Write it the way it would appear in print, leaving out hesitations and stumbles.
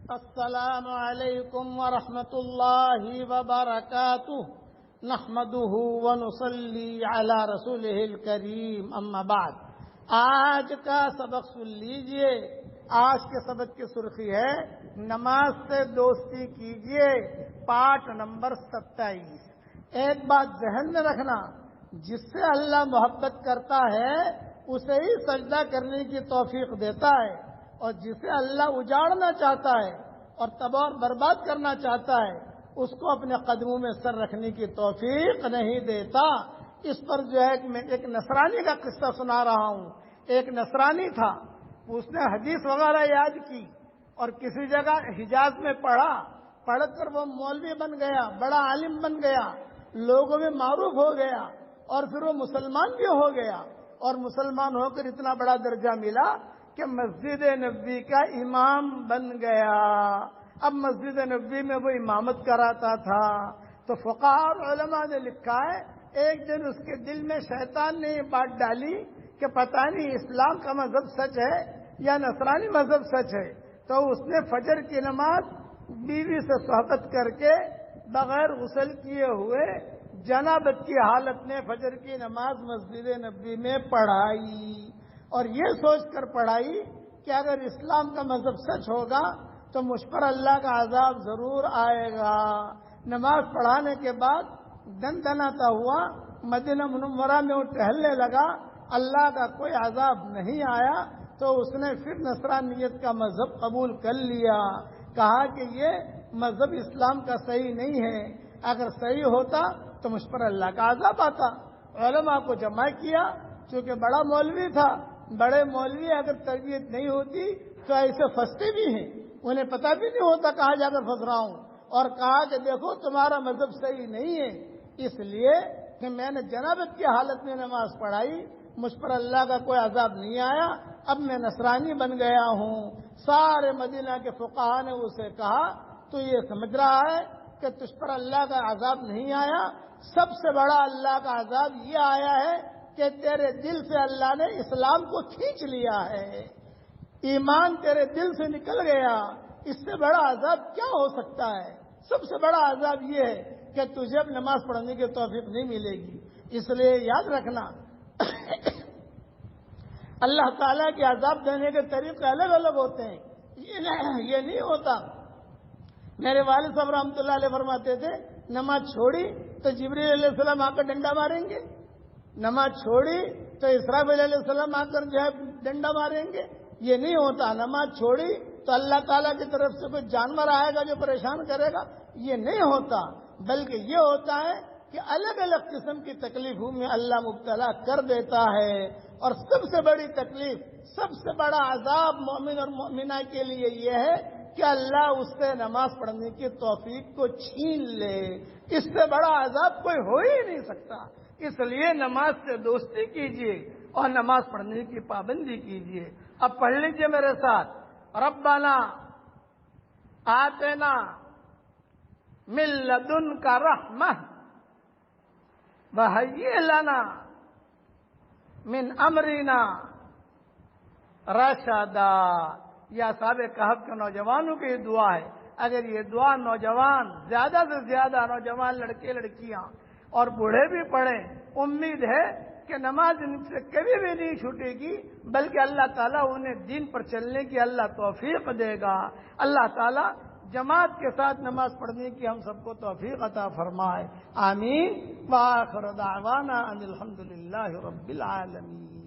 السلام علیکم ورحمۃ اللہ وبرکاتہ نحمده ونصلی علی رسولہ الکریم اما بعد۔ آج کا سبق سن لیجئے۔ آج کے سبق کی سرخی ہے نماز سے دوستی کیجئے، پارٹ نمبر 27۔ ایک بات ذہن میں رکھنا، جس سے اللہ محبت کرتا ہے اسے ہی سجدہ کرنے کی توفیق دیتا ہے، اور جسے اللہ اجاڑنا چاہتا ہے اور تباہ اور برباد کرنا چاہتا ہے اس کو اپنے قدموں میں سر رکھنے کی توفیق نہیں دیتا۔ اس پر جو ہے میں ایک نصرانی کا قصہ سنا رہا ہوں۔ ایک نصرانی تھا، اس نے حدیث وغیرہ یاد کی اور کسی جگہ حجاز میں پڑھ کر وہ مولوی بن گیا، بڑا عالم بن گیا، لوگوں میں معروف ہو گیا، اور پھر وہ مسلمان بھی ہو گیا، اور مسلمان ہو کر اتنا بڑا درجہ ملا کہ مسجد نبوی کا امام بن گیا۔ اب مسجد نبوی میں وہ امامت کراتا تھا۔ تو فقہاء اور علماء نے لکھا ہے ایک دن اس کے دل میں شیطان نے یہ بات ڈالی کہ پتہ نہیں اسلام کا مذہب سچ ہے یا نصرانی مذہب سچ ہے۔ تو اس نے فجر کی نماز بیوی سے صحبت کر کے بغیر غسل کیے ہوئے جنابت کی حالت میں فجر کی نماز مسجد نبوی میں پڑھائی، اور یہ سوچ کر پڑھائی کہ اگر اسلام کا مذہب سچ ہوگا تو مجھ پر اللہ کا عذاب ضرور آئے گا۔ نماز پڑھانے کے بعد دن دناتا ہوا مدینہ منورہ میں وہ ٹہلنے لگا، اللہ کا کوئی عذاب نہیں آیا۔ تو اس نے پھر نصرانیت کا مذہب قبول کر لیا، کہا کہ یہ مذہب اسلام کا صحیح نہیں ہے، اگر صحیح ہوتا تو مجھ پر اللہ کا عذاب آتا۔ علماء کو جمع کیا، چونکہ بڑا مولوی تھا، بڑے مولوی اگر تربیت نہیں ہوتی تو ایسے پھنستے بھی ہیں، انہیں پتہ بھی نہیں ہوتا کہاں جا کر پھنس رہا ہوں، اور کہا کہ دیکھو تمہارا مذہب صحیح نہیں ہے، اس لیے کہ میں نے جنابت کی حالت میں نماز پڑھائی، مجھ پر اللہ کا کوئی عذاب نہیں آیا، اب میں نصرانی بن گیا ہوں۔ سارے مدینہ کے فقہاء نے اسے کہا تو یہ سمجھ رہا ہے کہ تجھ پر اللہ کا عذاب نہیں آیا، سب سے بڑا اللہ کا عذاب یہ آیا ہے کہ تیرے دل سے اللہ نے اسلام کو کھینچ لیا ہے، ایمان تیرے دل سے نکل گیا، اس سے بڑا عذاب کیا ہو سکتا ہے؟ سب سے بڑا عذاب یہ ہے کہ تجھے اب نماز پڑھنے کی توفیق نہیں ملے گی۔ اس لیے یاد رکھنا اللہ تعالیٰ کے عذاب دینے کے طریقے الگ الگ ہوتے ہیں، یہ نہیں ہوتا۔ میرے والد صاحب رحمۃ اللہ علیہ فرماتے تھے نماز چھوڑی تو جبریل علیہ السلام آ کر ڈنڈا ماریں گے، نماز چھوڑی تو اسرافیل علیہ السلام آ کر جو ہے ڈنڈا ماریں گے۔ یہ نہیں ہوتا۔ نماز چھوڑی تو اللہ تعالیٰ کی طرف سے کوئی جانور آئے گا جو پریشان کرے گا، یہ نہیں ہوتا، بلکہ یہ ہوتا ہے کہ الگ الگ قسم کی تکلیفوں میں اللہ مبتلا کر دیتا ہے، اور سب سے بڑی تکلیف، سب سے بڑا عذاب مومن اور مومنہ کے لیے یہ ہے کہ اللہ اس سے نماز پڑھنے کی توفیق کو چھین لے۔ اس سے بڑا عذاب کوئی ہو ہی نہیں سکتا۔ اس لیے نماز سے دوستی کیجیے اور نماز پڑھنے کی پابندی کیجیے۔ اب پڑھ لیجیے میرے ساتھ، ربنا آتنا من لدنک رحمہ وہیئ لنا من امرنا رشدا۔ یہ اصحاب کہف کے نوجوانوں کی دعا ہے۔ اگر یہ دعا نوجوان، زیادہ سے زیادہ نوجوان لڑکے لڑکیاں اور بوڑھے بھی پڑھیں، امید ہے کہ نماز ان سے کبھی بھی نہیں چھوٹے گی، بلکہ اللہ تعالیٰ انہیں دین پر چلنے کی اللہ توفیق دے گا۔ اللہ تعالیٰ جماعت کے ساتھ نماز پڑھنے کی ہم سب کو توفیق عطا فرمائے، آمین۔ وآخر دعوانا ان الحمد للہ رب العالمین۔